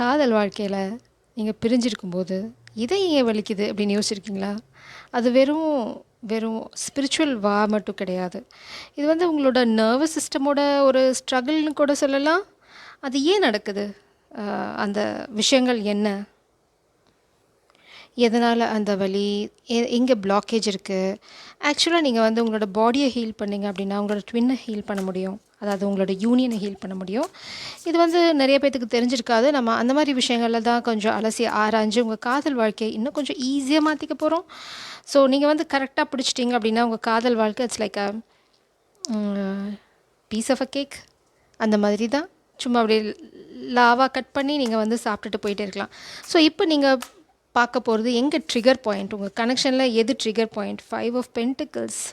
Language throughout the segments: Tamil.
காதல் வாழ்க்கையில் நீங்கள் பிரிஞ்சிருக்கும்போது இதை ஏன் வலிக்குது அப்படின்னு யோசிச்சிருக்கீங்களா? அது வெறும் வெறும் ஸ்பிரிச்சுவல் மட்டும் கிடையாது. இது வந்து உங்களோட நர்வஸ் சிஸ்டமோட ஒரு ஸ்ட்ரகிள்னு கூட சொல்லலாம். அது ஏன் நடக்குது? அந்த விஷயங்கள் என்ன? எதனால் அந்த வலி? எங்கே பிளாக்கேஜ் இருக்குது? ஆக்சுவலாக நீங்கள் வந்து உங்களோட பாடியை ஹீல் பண்ணீங்க அப்படின்னா உங்களோட ட்வின்னை ஹீல் பண்ண முடியும். அதாவது உங்களோட யூனியனை ஹீல் பண்ண முடியும். இது வந்து நிறைய பேத்துக்கு தெரிஞ்சிருக்காது. நம்ம அந்த மாதிரி விஷயங்களில் தான் கொஞ்சம் அலசி ஆராய்ஞ்சு உங்கள் காதல் வாழ்க்கையை இன்னும் கொஞ்சம் ஈஸியாக மாற்றிக்க போகிறோம். ஸோ நீங்கள் வந்து கரெக்டாக பிடிச்சிட்டிங்க அப்படின்னா உங்கள் காதல் வாழ்க்கை it's like a piece of a cake. அந்த மாதிரி தான். சும்மா அப்படியே லாவாக கட் பண்ணி நீங்கள் வந்து சாப்பிட்டுட்டு போயிட்டே இருக்கலாம். ஸோ இப்போ நீங்கள் பார்க்க போகிறது எங்கே ட்ரிகர் பாயிண்ட், உங்கள் கனெக்ஷனில் எது trigger point? 5 of pentacles,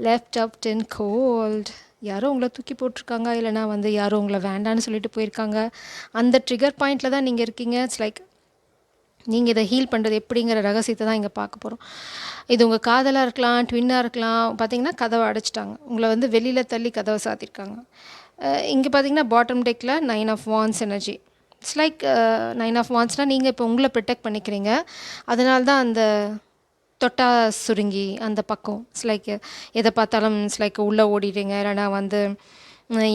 left up 10 gold. யாரோ உங்களை தூக்கி போட்டிருக்காங்க, இல்லைனா வந்து யாரோ உங்களை வேண்டான்னு சொல்லிட்டு போயிருக்காங்க. அந்த ட்ரிகர் பாயிண்டில் தான் நீங்கள் இருக்கீங்க. இட்ஸ் லைக் நீங்கள் இதை ஹீல் பண்ணுறது எப்படிங்கிற ரகசியத்தை தான் இங்கே பார்க்க போகிறோம். இது உங்கள் காதலாக இருக்கலாம், ட்வின்னாக இருக்கலாம். பார்த்தீங்கன்னா கதவை அடைச்சிட்டாங்க, உங்களை வந்து வெளியில் தள்ளி கதவை சாத்திருக்காங்க. இங்கே பார்த்தீங்கன்னா பாட்டம் டெக்கில் 9 of wands energy. It's like 9 of வான்ஸ்னால் நீங்கள் இப்போ உங்களை ப்ரொடெக்ட் பண்ணிக்கிறீங்க. அதனால தான் அந்த தொட்டா சுருங்கி அந்த பக்கம் இட்ஸ் லைக் எதை பார்த்தாலும் இட்ஸ் லைக் உள்ளே ஓடிடுங்க. இல்லைனா வந்து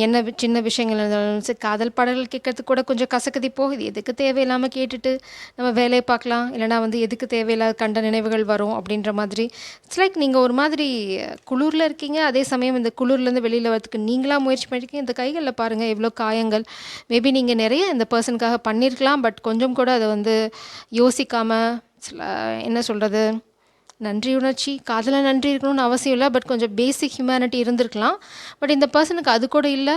என்ன சின்ன விஷயங்கள் இருந்தாலும் சரி, காதல் பாடல்கள் கேட்கறதுக்கு கூட கொஞ்சம் கசக்குதி போகுது. எதுக்கு தேவையில்லாமல் கேட்டுட்டு நம்ம வேலையை பார்க்கலாம், இல்லைனா வந்து எதுக்கு தேவையில்லாத கண்ட நினைவுகள் வரும் அப்படின்ற மாதிரி. இட்ஸ் லைக் நீங்கள் ஒரு மாதிரி குளிரில் இருக்கீங்க, அதே சமயம் இந்த குளிர்லேருந்து வெளியில் வரதுக்கு நீங்களாக முயற்சி பண்ணியிருக்கீங்க. இந்த கைகளில் பாருங்கள் எவ்வளோ காயங்கள். மேபி நீங்கள் நிறைய இந்த பர்சனுக்காக பண்ணியிருக்கலாம், பட் கொஞ்சம் கூட அதை வந்து யோசிக்காமல் என்ன சொல்கிறது, நன்றி உணர்ச்சி, காதலில் நன்றி இருக்கணும்னு அவசியம் இல்லை, பட் கொஞ்சம் பேசிக் ஹியூமனிட்டி இருந்திருக்கலாம். பட் இந்த பர்சனுக்கு அது கூட இல்லை.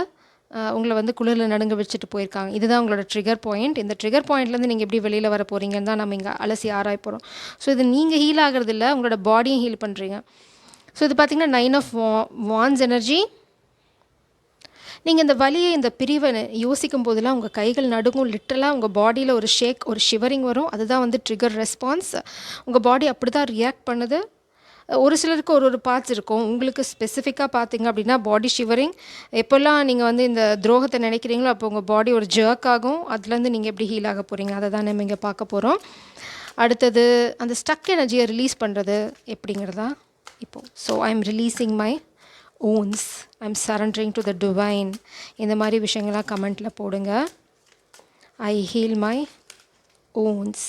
உங்களை வந்து குளிரில் நடுங்க வச்சுட்டு போயிருக்காங்க. இதுதான் உங்களோட ட்ரிகர் பாயிண்ட். இந்த ட்ரிகர் பாயிண்ட்லேருந்து நீங்கள் எப்படி வெளியில் வர போகிறீங்கன்னு தான் நம்ம இங்கே அலசி ஆராய போகிறோம். ஸோ இது நீங்கள் ஹீல் ஆகிறது இல்லை, உங்களோட பாடியும் ஹீல் பண்ணுறீங்க. ஸோ இது பார்த்திங்கன்னா 9 ஆஃப் வான்ஸ் எனர்ஜி. நீங்கள் இந்த வலியை, இந்த பிரிவை யோசிக்கும் போதெல்லாம் உங்கள் கைகள் நடுங்கும். லிட்டரலாக உங்கள் பாடியில் ஒரு ஷேக், ஒரு ஷிவரிங் வரும். அதுதான் வந்து ட்ரிகர் ரெஸ்பான்ஸ். உங்கள் பாடி அப்படி தான் ரியாக்ட் பண்ணுது. ஒரு சிலருக்கு ஒரு பார்ட்ஸ் இருக்கும். உங்களுக்கு ஸ்பெசிஃபிக்காக பார்த்தீங்க அப்படின்னா பாடி ஷிவரிங். எப்போல்லாம் நீங்கள் வந்து இந்த துரோகத்தை நினைக்கிறீங்களோ அப்போ உங்கள் பாடி ஒரு ஜர்க் ஆகும். அதுலேருந்து நீங்கள் எப்படி ஹீல் ஆக போகிறீங்க அதை தான் நம்ம இங்கே பார்க்க போகிறோம். அடுத்தது அந்த ஸ்டக் எனர்ஜியை ரிலீஸ் பண்ணுறது எப்படிங்கிறதா இப்போது. So I am releasing my wounds, I am surrendering to the divine. இந்த மாதிரி விஷயங்கள்லாம் கமெண்ட்டில் போடுங்க. I heal my wounds.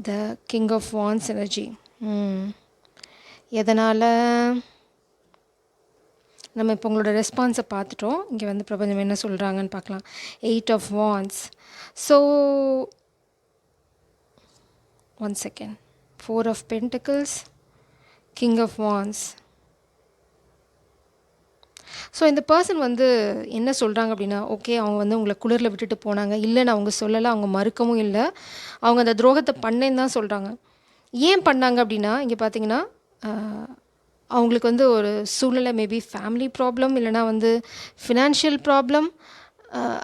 The king of wands energy. எதனால் நம்ம இப்போ உங்களோட ரெஸ்பான்ஸை பார்த்துட்டோம். இங்கே வந்து பிரபஞ்சம் என்ன சொல்கிறாங்கன்னு பார்க்கலாம். 8 of wands. So 1 second. 4 of pentacles, king of wands. So இந்த பர்சன் வந்து என்ன சொல்கிறாங்க அப்படின்னா, ஓகே அவங்க வந்து உங்களை குளிரில் விட்டுட்டு போனாங்க, இல்லைன்னு அவங்க சொல்லலை, அவங்க மறுக்கவும் இல்லை. அவங்க அந்த துரோகத்தை பண்ணேன்னு தான் சொல்கிறாங்க. ஏன் பண்ணாங்க அப்படின்னா, இங்கே பார்த்தீங்கன்னா அவங்களுக்கு வந்து ஒரு சூழ்நிலை, மேபி ஃபேமிலி ப்ராப்ளம், இல்லைனா வந்து ஃபினான்ஷியல் ப்ராப்ளம்.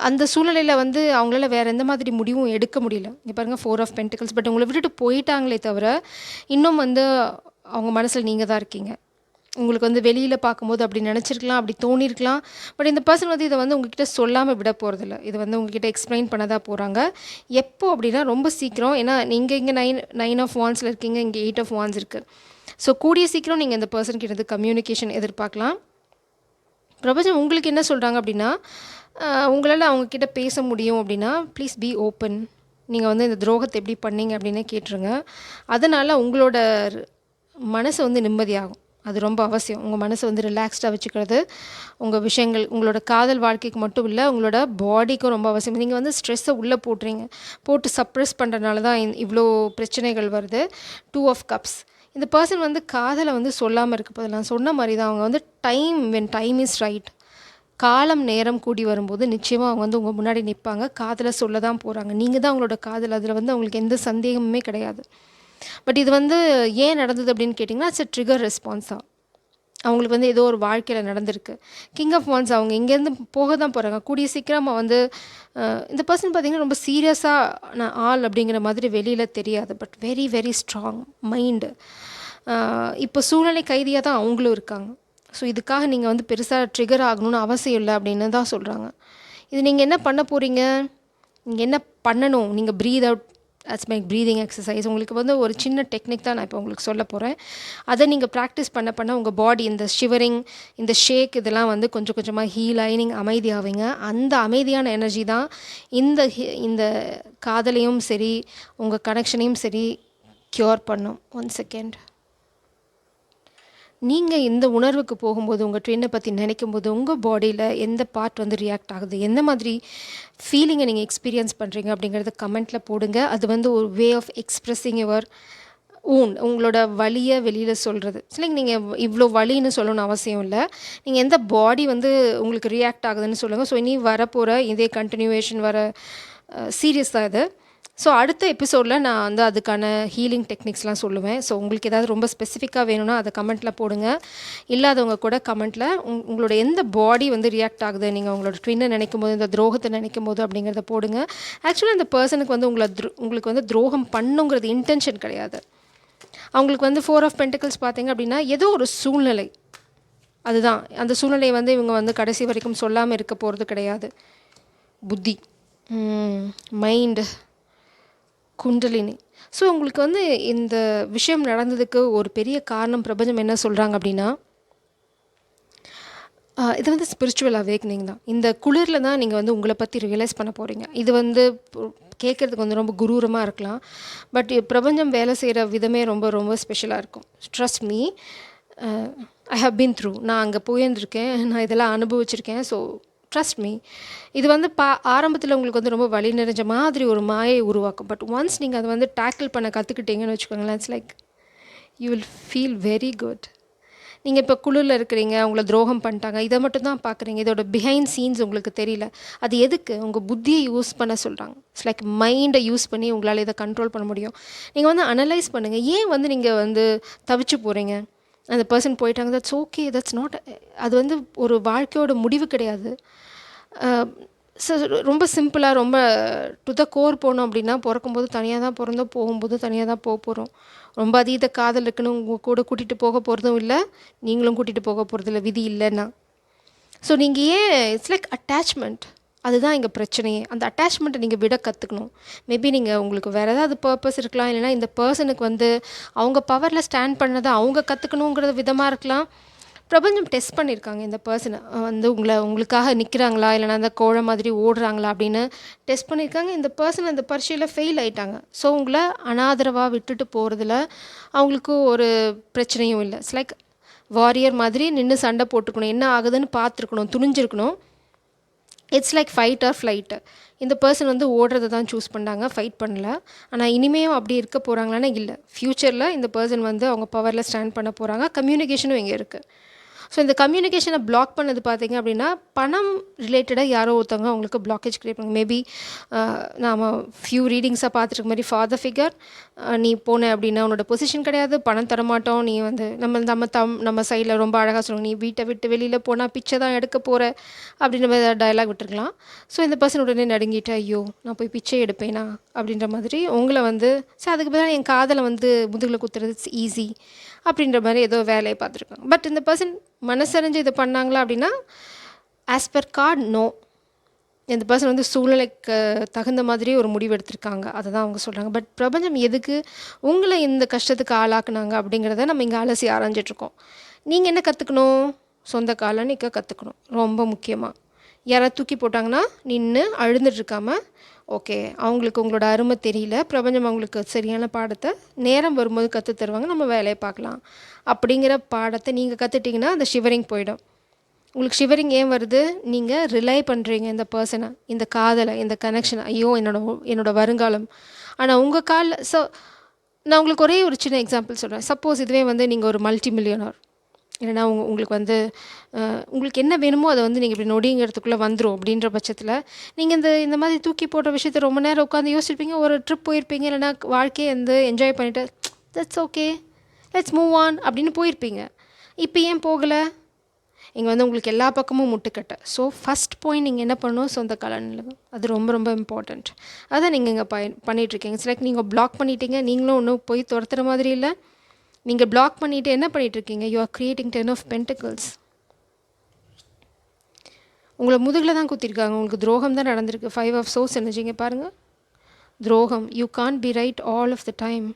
அந்த சூழ்நிலையில் வந்து அவங்களால வேறு எந்த மாதிரி முடிவும் எடுக்க முடியல. இங்கே பாருங்கள் 4 ஆஃப் பென்டிகிள்ஸ். பட் உங்களை விட்டுட்டு போயிட்டாங்களே தவிர இன்னும் வந்து அவங்க மனசில் நீங்கள் தான் இருக்கீங்க. உங்களுக்கு வந்து வெளியில் பார்க்கும்போது அப்படி நினச்சிருக்கலாம், அப்படி தோணியிருக்கலாம். பட் இந்த பர்சன் வந்து இதை வந்து உங்ககிட்ட சொல்லாமல் விட போகிறதில்ல. இது வந்து உங்ககிட்ட எக்ஸ்பிளைன் பண்ண தான் போகிறாங்க. எப்போ அப்படின்னா ரொம்ப சீக்கிரம். ஏன்னா நீங்கள் இங்கே 9 ஆஃப் வான்ஸில் இருக்கீங்க, இங்கே 8 ஆஃப் வான்ஸ் இருக்குது. ஸோ கூடிய சீக்கிரம் நீங்கள் இந்த பர்சன் கிட்ட கம்யூனிகேஷன் எதிர்பார்க்கலாம். பிரபஞ்சம் உங்களுக்கு என்ன சொல்கிறாங்க அப்படின்னா, உங்களால் அவங்கக்கிட்ட பேச முடியும் அப்படின்னா ப்ளீஸ் பி ஓப்பன். நீங்கள் வந்து இந்த துரோகத்தை எப்படி பண்ணீங்க அப்படின்னு கேட்டுருங்க. அதனால் உங்களோட மனசு வந்து நிம்மதியாகும். அது ரொம்ப அவசியம். உங்கள் மனசை வந்து ரிலாக்ஸ்டாக வச்சுக்கிறது உங்கள் விஷயங்கள் உங்களோட காதல் வாழ்க்கைக்கு மட்டும் இல்லை, உங்களோட பாடிக்கும் ரொம்ப அவசியம். நீங்கள் வந்து ஸ்ட்ரெஸ்ஸை உள்ளே போட்டு சப்ரெஸ் பண்ணுறதுனால தான் இவ்வளோ பிரச்சனைகள் வருது. 2 ஆஃப் கப்ஸ். இந்த பர்சன் வந்து காதலை வந்து சொல்லாமல் இருக்க போது, நான் சொன்ன மாதிரி தான் அவங்க வந்து டைம் இஸ் ரைட், காலம் நேரம் கூடி வரும்போது நிச்சயமாக அவங்க வந்து உங்கள் முன்னாடி நிற்பாங்க. காதலை சொல்ல தான் போகிறாங்க. நீங்கள் தான் அவங்களோட காதல், அதில் வந்து அவங்களுக்கு எந்த சந்தேகமுமே கிடையாது. பட் இது வந்து ஏன் நடந்தது அப்படின்னு கேட்டிங்கன்னா, இட்ஸ் ட்ரிகர் ரெஸ்பான்ஸ் தான். அவங்களுக்கு வந்து ஏதோ ஒரு வாழ்க்கையில் நடந்திருக்கு. கிங் ஆஃப் வான்ஸ் அவங்க இங்கேருந்து போக தான் போகிறாங்க. கூடிய சீக்கிரமாக வந்து இந்த பர்சன் பார்த்திங்கன்னா ரொம்ப சீரியஸான ஆள் அப்படிங்கிற மாதிரி வெளியில் தெரியாது. But very very strong mind. இப்போ சூழ்நிலை கைதியாக தான் அவங்களும் இருக்காங்க. ஸோ இதுக்காக நீங்கள் வந்து பெருசாக ட்ரிகர் ஆகணும்னு அவசியம் இல்லை அப்படின்னு தான் சொல்கிறாங்க. இது நீங்கள் என்ன பண்ண போகிறீங்க, நீங்கள் என்ன பண்ணணும், நீங்கள் breathe out it's my breathing exercise. உங்களுக்கு வந்து ஒரு சின்ன டெக்னிக் தான் நான் இப்போ உங்களுக்கு சொல்ல போகிறேன். அதை நீங்கள் ப்ராக்டிஸ் பண்ண உங்கள் பாடி இந்த ஷிவரிங், இந்த ஷேக் இதெல்லாம் வந்து கொஞ்சம் கொஞ்சமாக ஹீல் ஆகி நீங்கள் அமைதியாவீங்க. அந்த அமைதியான எனர்ஜி தான் இந்த காதலையும் சரி உங்கள் கனெக்ஷனையும் சரி க்யூர் பண்ணும். 1 செகண்ட். நீங்கள் இந்த உணர்வுக்கு போகும்போது, உங்கள் ட்வின்னை பற்றி நினைக்கும்போது உங்கள் பாடியில் எந்த பார்ட் வந்து ரியாக்ட் ஆகுது, எந்த மாதிரி ஃபீலிங்கை நீங்கள் எக்ஸ்பீரியன்ஸ் பண்ணுறீங்க அப்படிங்கிறத கமெண்ட்டில் போடுங்க. அது வந்து ஒரு வே ஆஃப் எக்ஸ்ப்ரெஸிங் யுவர் உங்களோட வலியை வெளியில் சொல்கிறது. இல்லைங்க, நீங்கள் இவ்வளோ வலின்னு சொல்லணும்னு அவசியம் இல்லை. நீங்கள் எந்த பாடி வந்து உங்களுக்கு ரியாக்ட் ஆகுதுன்னு சொல்லுங்கள். ஸோ இனி வரப்போகிற இதே கண்டினியூவேஷன் வர சீரியஸ் தான் இது. ஸோ அடுத்த எபிசோடில் நான் வந்து அதுக்கான ஹீலிங் டெக்னிக்ஸ்லாம் சொல்லுவேன். ஸோ உங்களுக்கு ஏதாவது ரொம்ப ஸ்பெசிஃபிக்காக வேணும்னா அதை கமெண்ட்டில் போடுங்க. இல்லாதவங்க கூட கமெண்ட்டில் உங்களோட எந்த பாடி வந்து ரியாக்ட் ஆகுது, நீங்கள் உங்களோட ட்வின்னை நினைக்கும் போது, இந்த துரோகத்தை நினைக்கும் போது அப்படிங்கிறத போடுங்க. ஆக்சுவலாக அந்த பர்சனுக்கு வந்து உங்களுக்கு வந்து துரோகம் பண்ணுங்கிறது இன்டென்ஷன் கிடையாது. அவங்களுக்கு வந்து 4 ஆஃப் பென்டிகல்ஸ் பார்த்தீங்க அப்படின்னா ஏதோ ஒரு சூழ்நிலை, அதுதான் அந்த சூழ்நிலையை வந்து இவங்க வந்து கடைசி வரைக்கும் சொல்லாமல் இருக்க போகிறது கிடையாது. புத்தி, மைண்டு, குண்டலினி. ஸோ உங்களுக்கு வந்து இந்த விஷயம் நடந்ததுக்கு ஒரு பெரிய காரணம் பிரபஞ்சம் என்ன சொல்கிறாங்க அப்படின்னா, இது வந்து ஸ்பிரிச்சுவல் அவேக்னிங் தான். இந்த குளிரில் தான் நீங்கள் வந்து உங்களை பற்றி ரியலைஸ் பண்ண போகிறீங்க. இது வந்து கேட்குறதுக்கு வந்து ரொம்ப குரூரமாக இருக்கலாம். பட் பிரபஞ்சம் வேலை செய்கிற விதமே ரொம்ப ரொம்ப ஸ்பெஷலாக இருக்கும். Trust me, I have been through. நான் அங்கே போயிருந்திருக்கேன், நான் இதெல்லாம் அனுபவிச்சிருக்கேன். ஸோ ட்ரஸ்ட் மீ, இது வந்து ஆரம்பத்தில் உங்களுக்கு வந்து ரொம்ப வலி நிறைஞ்ச மாதிரி ஒரு மாயை உருவாக்கும். பட் ஒன்ஸ் நீங்கள் அதை வந்து டேக்கிள் பண்ண கற்றுக்கிட்டீங்கன்னு வச்சுக்கோங்களேன், it's like you will feel very good. நீங்கள் இப்போ குளிரில் இருக்கிறீங்க, உங்களை துரோகம் பண்ணிட்டாங்க, இதை மட்டும் தான் பார்க்குறீங்க. இதோட பிஹைண்ட் சீன்ஸ் உங்களுக்கு தெரியல. அது எதுக்கு? உங்கள் புத்தியை யூஸ் பண்ண சொல்கிறாங்க. இட்ஸ் லைக் மைண்டை யூஸ் பண்ணி உங்களால் இதை கண்ட்ரோல் பண்ண முடியும். நீங்கள் வந்து அனலைஸ் பண்ணுங்கள். ஏன் வந்து நீங்கள் வந்து தவிச்சு போகிறீங்க? அந்த பர்சன் போயிட்டாங்க, தட்ஸ் ஓகே, தட்ஸ் நாட், அது வந்து ஒரு வாழ்க்கையோட முடிவு கிடையாது. ரொம்ப சிம்பிளாக, ரொம்ப டு த கோர் போனோம் அப்படின்னா, பிறக்கும்போது தனியாக தான் பிறந்தோம், போகும்போது தனியாக தான் போக போகிறோம். ரொம்ப அதீத காதல் இருக்குன்னு உங்கள் கூட கூட்டிகிட்டு போக போகிறதும் இல்லை, நீங்களும் கூட்டிகிட்டு போக போகிறது இல்லை, விதி இல்லைன்னா. ஸோ நீங்கள் ஏன், இட்ஸ் லைக் அட்டாச்மெண்ட், அதுதான் இங்கே பிரச்சனையே. அந்த அட்டாச்மெண்ட்டை நீங்கள் விட கற்றுக்கணும். மேபி நீங்கள் உங்களுக்கு வேறு ஏதாவது பர்பஸ் இருக்கலாம், இல்லைனா இந்த பர்சனுக்கு வந்து அவங்க பவரில் ஸ்டாண்ட் பண்ணதை அவங்க கற்றுக்கணுங்கிற விதமாக இருக்கலாம். பிரபஞ்சம் டெஸ்ட் பண்ணியிருக்காங்க இந்த பர்சனை வந்து, உங்களுக்காக நிற்கிறாங்களா, இல்லைனா அந்த கோழை மாதிரி ஓடுறாங்களா அப்படின்னு டெஸ்ட் பண்ணியிருக்காங்க. இந்த பர்சன் அந்த பரீட்சையில் ஃபெயில் ஆகிட்டாங்க. ஸோ உங்களை அனாதரவாக விட்டுட்டு போகிறதுல அவங்களுக்கு ஒரு பிரச்சனையும் இல்லை. இட்ஸ் லைக் வாரியர் மாதிரி நின்று சண்டை போட்டுக்கணும், என்ன ஆகுதுன்னு பார்த்துருக்கணும், துணிஞ்சிருக்கணும். It's like fight or flight. இந்த பர்சன் வந்து ஓடுறதை தான் சூஸ் பண்ணாங்க, ஃபைட் பண்ணல. ஆனால் இனிமேயும் அப்படி இருக்க போகிறாங்களான்னா இல்லை. ஃப்யூச்சரில் இந்த பர்சன் வந்து அவங்க பவரில் ஸ்டாண்ட் பண்ண போகிறாங்க. கம்யூனிகேஷனும் இங்கே இருக்குது. ஸோ இந்த கம்யூனிகேஷனை பிளாக் பண்ணது பார்த்தீங்க அப்படின்னா, பணம் ரிலேட்டடாக யாரோ ஒருத்தவங்க அவங்களுக்கு பிளாக்கேஜ் கிரியேட் பண்ணுங்க. மேபி நாம் ஃபியூ ரீடிங்ஸாக பார்த்துருக்க மாதிரி ஃபாதர் ஃபிகர், நீ போன அப்படின்னா உன்னோட பொசிஷன் கிடையாது, பணம் தரமாட்டோம், நீ வந்து நம்ம சைடில் ரொம்ப அழகாக சொல்லுவாங்க, நீ வீட்டை விட்டு வெளியில் போனால் பிச்சை தான் எடுக்க போகிற அப்படின்ற மாதிரி டயலாக் விட்டுருக்கலாம். ஸோ இந்த பர்சன் உடனே நடுங்கிட்டு, ஐயோ நான் போய் பிச்சை எடுப்பேனா அப்படின்ற மாதிரி உங்களை வந்து, ஸோ அதுக்கு பதிலாக என் காதலை வந்து முதுகில் குத்துறது இட்ஸ் ஈஸி அப்படின்ற மாதிரி ஏதோ வேலையை பார்த்துருக்காங்க. பட் இந்த பர்சன் மனசறிஞ்சு இதை பண்ணாங்களா அப்படின்னா, ஆஸ் பர் கார்ட் நோ. இந்த பர்சன் வந்து சூழ்நிலைக்கு தகுந்த மாதிரி ஒரு முடிவு எடுத்திருக்காங்க, அதை தான் அவங்க சொல்கிறாங்க. பட் பிரபஞ்சம் எதுக்கு உங்களை இந்த கஷ்டத்துக்கு ஆளாக்குனாங்க அப்படிங்கிறத நம்ம இங்கே அலசி ஆராய்ஞ்சிட்ருக்கோம். நீங்கள் என்ன கற்றுக்கணும்? சொந்த காலை நிற்க கற்றுக்கணும், ரொம்ப முக்கியமாக. யாராவது தூக்கி போட்டாங்கன்னா நின்று அழுந்துட்டுருக்காமல், ஓகே அவங்களுக்கு உங்களோட அருமை தெரியல, பிரபஞ்சம் அவங்களுக்கு சரியான பாடத்தை நேரம் வரும்போது கற்று தருவாங்க, நம்ம வேலையை பார்க்கலாம் அப்படிங்கிற பாடத்தை நீங்கள் கற்றுட்டிங்கன்னா அந்த ஷிவரிங் போயிடும். உங்களுக்கு ஷிவரிங் ஏன் வருது? நீங்கள் ரிலை பண்ணுறீங்க இந்த பர்சனை, இந்த காதலை, இந்த கனெக்ஷனை. ஐயோ என்னோட வருங்காலம். ஆனால் உங்கள் காலில். ஸோ நான் உங்களுக்கு ஒரே ஒரு சின்ன எக்ஸாம்பிள் சொல்கிறேன். சப்போஸ் இதுவே வந்து நீங்கள் ஒரு மல்டி மில்லியனர், இல்லைனா உங்களுக்கு வந்து உங்களுக்கு என்ன வேணுமோ அதை வந்து நீங்கள் இப்படி நொடிங்கிறதுக்குள்ளே வந்துடும் அப்படின்ற பட்சத்தில், நீங்கள் இந்த மாதிரி தூக்கி போடுற விஷயத்தை ரொம்ப நேரம் உட்காந்து யோசிச்சிருப்பீங்க, ஒரு ட்ரிப் போயிருப்பீங்க, இல்லைனா வாழ்க்கையை வந்து என்ஜாய் பண்ணிவிட்டு that's okay let's move on அப்படின்னு போயிருப்பீங்க. இப்போ ஏன் போகலை? இங்கே வந்து உங்களுக்கு எல்லா பக்கமும் முட்டுக்கட்டை. ஸோ ஃபஸ்ட் பாயிண்ட் நீங்கள் என்ன பண்ணணும்? சொந்த காலநிலை. அது ரொம்ப ரொம்ப இம்பார்ட்டண்ட். அதான் நீங்கள் இங்கே பண்ணிகிட்ருக்கீங்க. இட்ஸ் லைக் நீங்கள் பிளாக் பண்ணிட்டீங்க, நீங்களும் ஒன்றும் போய் துரத்துற மாதிரி இல்லை. நீங்கள் பிளாக் பண்ணிவிட்டு என்ன பண்ணிகிட்ருக்கீங்க? You are creating 10 of pentacles. உங்கள முதுகுல தான் குத்திருக்காங்க. உங்களுக்கு துரோகம் தான் நடந்திருக்கு. 5 ஆஃப் சோர்ஸ் எனர்ஜிங்க பாருங்க. துரோகம். You can't be right all of the time.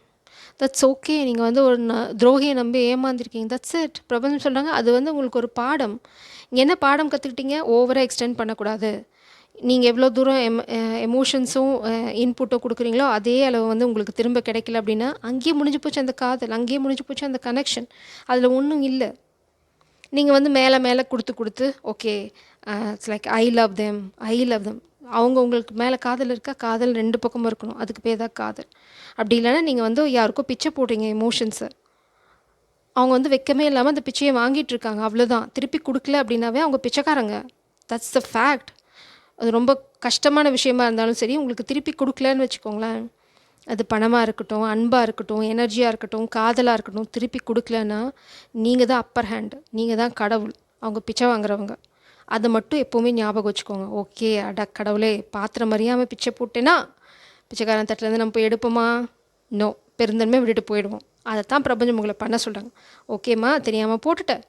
That's okay. நீங்கள் வந்து ஒரு துரோகியை நம்பி ஏமாந்துருக்கீங்க. That's it. பிரபஞ்சம் சொல்கிறாங்க அது வந்து உங்களுக்கு ஒரு பாடம். இங்கே என்ன பாடம் கற்றுக்கிட்டீங்க? ஓவராக எக்ஸ்டெண்ட் பண்ணக்கூடாது. நீங்கள் எவ்வளோ தூரம் எமோஷன்ஸும் இன்புட்டும் கொடுக்குறீங்களோ அதே அளவு வந்து உங்களுக்கு திரும்ப கிடைக்கல அப்படின்னா அங்கேயே முடிஞ்சு போச்சு அந்த காதல், அங்கேயே முடிஞ்சு போச்சு அந்த கனெக்ஷன். அதில் ஒன்றும் இல்லை. நீங்கள் வந்து மேலே மேலே கொடுத்து okay it's like I love them, I love them. அவங்க உங்களுக்கு மேலே காதல் இருக்கா? காதல் 2 பக்கமும் இருக்கணும். அதுக்கு பேர் தான் காதல். அப்படி இல்லைன்னா நீங்கள் வந்து யாருக்கோ பிச்சை போடுறீங்க எமோஷன்ஸை. அவங்க வந்து வெக்கமே இல்லாமல் அந்த பிச்சையை வாங்கிட்டு இருக்காங்க. அவ்வளோதான். திருப்பி கொடுக்கல அப்படின்னாவே அவங்க பிச்சைக்காரங்க. That's the fact. அது ரொம்ப கஷ்டமான விஷயமா இருந்தாலும் சரி, உங்களுக்கு திருப்பி கொடுக்கலன்னு வச்சுக்கோங்களேன், அது பணமாக இருக்கட்டும், அன்பாக இருக்கட்டும், எனர்ஜியாக இருக்கட்டும், காதலாக இருக்கட்டும், திருப்பி கொடுக்கலன்னா நீங்கள் தான் அப்பர் ஹேண்டு, நீங்கள் தான் கடவுள், அவங்க பிச்சை வாங்குறவங்க. அதை மட்டும் எப்போவுமே ஞாபகம் வச்சுக்கோங்க. ஓகே, அட கடவுளே, பாத்திரம் அறியாமல் பிச்சை போட்டேன்னா பிச்சைக்காரன் தட்டிலேருந்து நம்ம போய் எடுப்போமா? நோ, பெருந்தன்மை விட்டுட்டு போயிடுவோம். அதை தான் பிரபஞ்சம் உங்களை பண்ண சொல்கிறாங்க. ஓகேம்மா, தெரியாமல் போட்டுட்டேன்,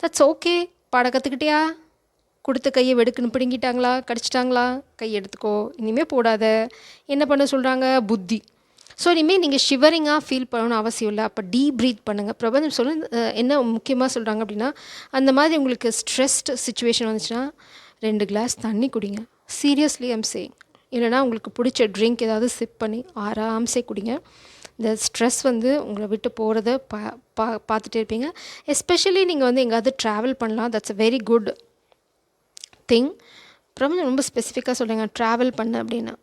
தட்ஸ் ஓகே. பாட கற்றுக்கிட்டியா? கொடுத்த கையை வெடுக்குன்னு பிடுங்கிட்டாங்களா, கடிச்சிட்டாங்களா, கை எடுத்துக்கோ, இனிமேல் போடாத. என்ன பண்ண சொல்கிறாங்க? புத்தி. ஸோ இனிமேல் நீங்கள் ஷிவரிங்காக ஃபீல் பண்ணணும்னு அவசியம் இல்லை. அப்போ டீப் ப்ரீத் பண்ணுங்கள். பிரபஞ்சம் என்ன முக்கியமாக சொல்கிறாங்க அப்படின்னா, அந்த மாதிரி உங்களுக்கு ஸ்ட்ரெஸ்ட் சுச்சுவேஷன் வந்துச்சுன்னா 2 கிளாஸ் தண்ணி குடிங்க. Seriously I'm saying. இல்லைனா உங்களுக்கு பிடிச்ச ட்ரிங்க் ஏதாவது சிப் பண்ணி ஆராம்சே குடிங்க. இந்த ஸ்ட்ரெஸ் வந்து உங்களை விட்டு போகிறத பார்த்துட்டே இருப்பீங்க. எஸ்பெஷலி நீங்கள் வந்து எங்கேயாவது ட்ராவல் பண்ணலாம். That's a very good thing. பிரபஞ்சம் ரொம்ப ஸ்பெசிஃபிக்காக சொல்கிறீங்க ட்ராவல் பண்ண அப்படின்னா.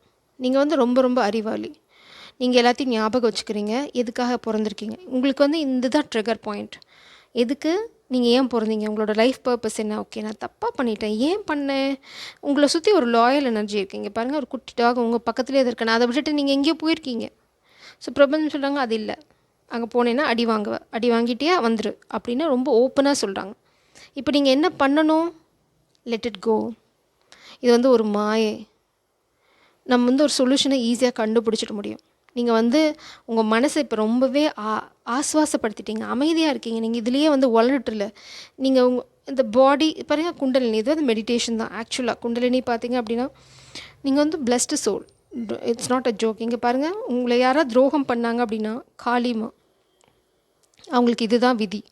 நீங்கள் வந்து ரொம்ப ரொம்ப அறிவாளி. நீங்கள் எல்லாத்தையும் ஞாபகம் வச்சுக்கிறீங்க. எதுக்காக பிறந்திருக்கீங்க? உங்களுக்கு வந்து இந்த தான் ட்ரிகர் பாயிண்ட். எதுக்கு நீங்கள் ஏன் பிறந்தீங்க? உங்களோட லைஃப் பர்பஸ் என்ன? ஓகே, நான் தப்பாக பண்ணிட்டேன், ஏன் பண்ணேன்? உங்களை சுற்றி ஒரு லாயல் எனர்ஜி இருக்கீங்க பாருங்கள். ஒரு குட்டி டாக் உங்கள் பக்கத்துலேயே அது இருக்கேன். அதை விட்டுட்டு நீங்கள் எங்கேயோ போயிருக்கீங்க. ஸோ பிரபஞ்சம் சொல்கிறாங்க அது இல்லை, அங்கே போனேன்னா அடி வாங்குவேன், அடி வாங்கிட்டியா வந்துரு அப்படின்னு ரொம்ப ஓப்பனாக சொல்கிறாங்க. இப்போ நீங்கள் என்ன பண்ணணும்? Let it go. இது வந்து ஒரு மாயை. நம்ம வந்து ஒரு சொல்யூஷனை ஈஸியாக கண்டுபிடிச்சிட முடியும். நீங்கள் வந்து உங்கள் மனசை இப்போ ரொம்பவே ஆஸ்வாசப்படுத்திட்டீங்க, அமைதியாக இருக்கீங்க. நீங்கள் இதுலேயே வந்து வளரட்டில்ல. நீங்கள் இந்த பாடி பாருங்கள், குண்டலினி இது வந்து மெடிடேஷன் தான். ஆக்சுவலாக குண்டலினி பார்த்தீங்க அப்படின்னா நீங்கள் வந்து blessed soul. It's not a joke. இங்கே பாருங்கள், உங்களை யாராவது துரோகம் பண்ணாங்க அப்படின்னா காளிமா, அவங்களுக்கு இதுதான் விதி.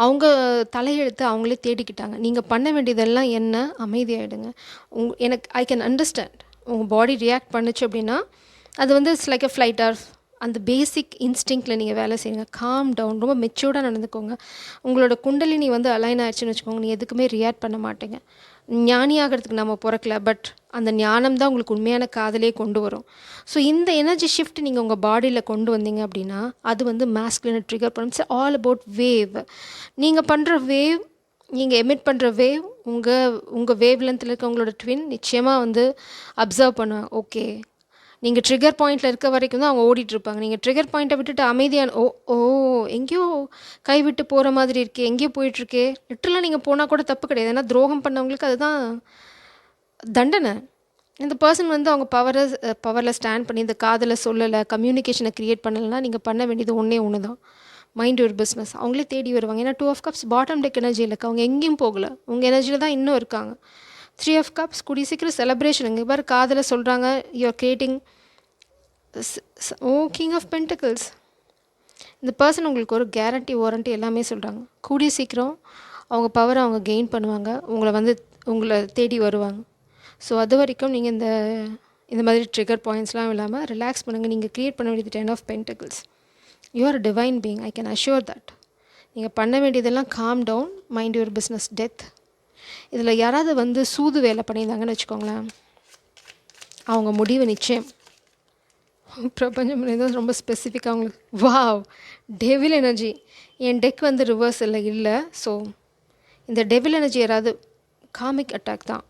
அவங்க தலையெழுத்து அவங்களே தேடிக்கிட்டாங்க. நீங்கள் பண்ண வேண்டியதெல்லாம் என்ன? அமைதியாகிடுங்க. எனக்கு ஐ கேன் அண்டர்ஸ்டாண்ட். உங்கள் பாடி ரியாக்ட் பண்ணுச்சு அப்படின்னா அது வந்து it's like a flight R அந்த பேசிக் இன்ஸ்டிங்க்டில் நீங்கள் வேலை செய்யுங்க. காம் டவுன், ரொம்ப மெச்சூர்டாக நடந்துக்கோங்க. உங்களோட குண்டலினி வந்து அலைன் ஆயிடுச்சுன்னு வச்சுக்கோங்க, நீ எதுக்குமே ரியாக்ட் பண்ண மாட்டேங்க. ஞானி ஆகிறதுக்கு நம்ம பிறக்கல, பட் அந்த ஞானம் தான் உங்களுக்கு உண்மையான காதலே கொண்டு வரும். ஸோ இந்த எனர்ஜி ஷிஃப்ட் நீங்கள் உங்கள் பாடியில் கொண்டு வந்தீங்க அப்படின்னா அது வந்து மாஸ்குலினை ட்ரிகர் பண்ணும். It's all about wave. நீங்கள் பண்ணுற வேவ், நீங்கள் எமிட் பண்ணுற வேவ் உங்கள் வேவ் லென்த்தில் இருக்க உங்களோட ட்வின் நிச்சயமாக வந்து அப்சர்வ் பண்ணுவேன். ஓகே, நீங்கள் ட்ரிகர் பாயிண்டில் இருக்க வரைக்கும் தான் அவங்க ஓடிட்டுருப்பாங்க. நீங்கள் ட்ரிகர் பாயிண்ட்டை விட்டுட்டு அமைதியான எங்கேயோ கைவிட்டு போகிற மாதிரி இருக்கே, எங்கேயோ போயிட்டுருக்கே, லிட்டரலாக நீங்கள் போனால் கூட தப்பு கிடையாது. ஏன்னா துரோகம் பண்ணவங்களுக்கு அதுதான் தண்டனை. இந்த பர்சன் வந்து அவங்க பவரில் ஸ்டாண்ட் பண்ணி இந்த காதலை சொல்லலை, கம்யூனிகேஷனை க்ரியேட் பண்ணலைன்னா நீங்கள் பண்ண வேண்டியது ஒன்று தான், மைண்ட் யுவர் பிஸ்னஸ். அவங்களே தேடி வருவாங்க. ஏன்னா 2 ஆஃப் கப்ஸ் பாட்டம் டெக் எனர்ஜியில் இருக்குது. அவங்க எங்கேயும் போகலை, உங்கள் எனர்ஜியில் தான் இன்னும் இருக்காங்க. 3 ஆஃப் கப்ஸ் கூடிய சீக்கிரம் செலிப்ரேஷன். இங்கே பாரு காதலை சொல்கிறாங்க, you are creating. King of pentacles. இந்த பர்சன் உங்களுக்கு ஒரு கேரண்டி வாரண்ட்டி எல்லாமே சொல்கிறாங்க. கூடிய சீக்கிரம் அவங்க பவரை அவங்க கெயின் பண்ணுவாங்க, உங்களை தேடி வருவாங்க. ஸோ அது வரைக்கும் நீங்கள் இந்த மாதிரி ட்ரிகர் பாயிண்ட்ஸ்லாம் இல்லாமல் ரிலாக்ஸ் பண்ணுங்கள். நீங்கள் க்ரியேட் பண்ண வேண்டியது 10 of pentacles. You are a divine being, I can assure that. நீங்கள் பண்ண வேண்டியதெல்லாம் calm down, mind your business, death. இதில் யாராவது வந்து சூது வேலை பண்ணியிருந்தாங்கன்னு வச்சுக்கோங்களேன், அவங்க முடிவு நிச்சயம். பிரபஞ்சம் தான் ரொம்ப ஸ்பெசிஃபிக்காக அவங்களுக்கு. Wow, devil energy. என் டெக் வந்து ரிவர்ஸில் இல்லை. ஸோ இந்த டெவில் எனர்ஜி யாராவது காமிக் அட்டாக் தான்.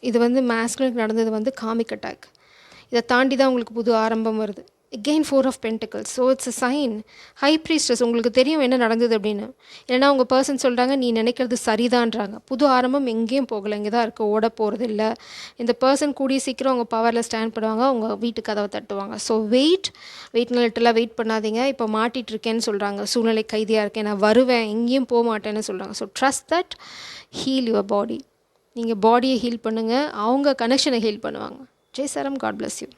இது வந்து மேஸ்குலினுக்கு நடந்தது வந்து காமிக் அட்டாக். இதை தாண்டி தான் உங்களுக்கு புது ஆரம்பம் வருது. again 4 of pentacles. So it's a sign. High priestess, உங்களுக்கு தெரியும் என்ன நடந்தது அப்படின்னு. ஏன்னா உங்கள் பர்சன் சொல்கிறாங்க நீ நினைக்கிறது சரிதான்றாங்க. புது ஆரம்பம் எங்கேயும் போகலை, இங்கே தான் இருக்குது, ஓட போகிறது இல்லை. இந்த பர்சன் கூடிய சீக்கிரம் அவங்க பவரில் ஸ்டாண்ட் பண்ணுவாங்க, அவங்க வீட்டு கதவை தட்டுவாங்க. ஸோ வெயிட் லிட்டலாக வெயிட் பண்ணாதீங்க. இப்போ மாட்டிகிட்டு இருக்கேன்னு சொல்கிறாங்க, சூழ்நிலை கைதியாக இருக்கேன், நான் வருவேன், எங்கேயும் போக மாட்டேன்னு சொல்கிறாங்க. So trust that, heel your body. நீங்கள் பாடியை ஹீல் பண்ணுங்கள், அவங்க கனெக்ஷனை ஹீல் பண்ணுவாங்க. ஜெய் சரம், காட் bless யூ.